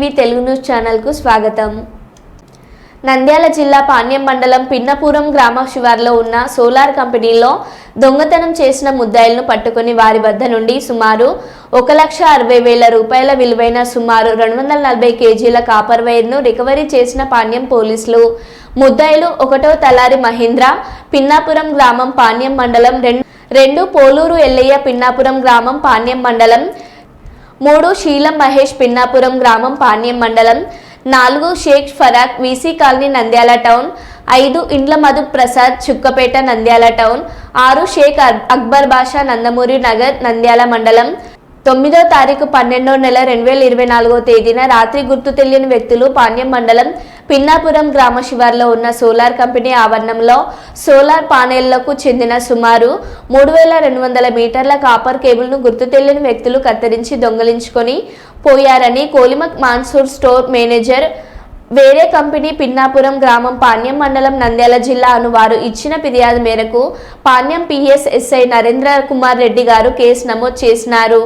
TV Telugu news ఛానల్కు స్వాగతం. నంద్యాల జిల్లా పాణ్యం మండలం పిన్నపురం గ్రామ శివార్లో ఉన్న సోలార్ కంపెనీలో దొంగతనం చేసిన ముద్దాయిలను పట్టుకుని వారి వద్ద నుండి సుమారు 1,60,000 రూపాయల విలువైన సుమారు 240 కేజీల కాపర్ వైర్ను రికవరీ చేసిన పాణ్యం పోలీసులు. ముద్దాయిలు 1వ తలారి మహేంద్ర పిన్నాపురం గ్రామం పాణ్యం మండలం, 2 పోలూరు ఎల్లయ్య పిన్నాపురం గ్రామం పాణ్యం మండలం, 3 శీలం మహేష్ పిన్నాపురం గ్రామం పాణ్యం మండలం, 4 Sheikh Farooq VC colony Nandyal town, 5 ఇండ్ల మధు ప్రసాద్ చుక్కపేట నంద్యాల టౌన్, 6 షేక్ అక్బర్ బాషా నందమూరి నగర్ నంద్యాల మండలం. 9వ తారీఖు 12వ నెల 2024వ తేదీన రాత్రి గుర్తు తెలియని వ్యక్తులు పాణ్యం మండలం పిన్నాపురం గ్రామ శివార్లో ఉన్న సోలార్ కంపెనీ ఆవరణంలో సోలార్ పానెళ్లకు చెందిన సుమారు 3,200 మీటర్ల కాపర్ కేబుల్ను గుర్తు తెలియని వ్యక్తులు కత్తిరించి దొంగిలించుకొని పోయారని కోలిమక్ మాన్సూర్ స్టోర్ మేనేజర్, వేరే కంపెనీ పిన్నాపురం గ్రామం పాణ్యం మండలం నంద్యాల జిల్లా అనువారు ఇచ్చిన ఫిర్యాదు మేరకు పాణ్యం పిఎస్ ఎస్ఐ నరేంద్ర కుమార్ రెడ్డి గారు కేసు నమోదు చేసినారు.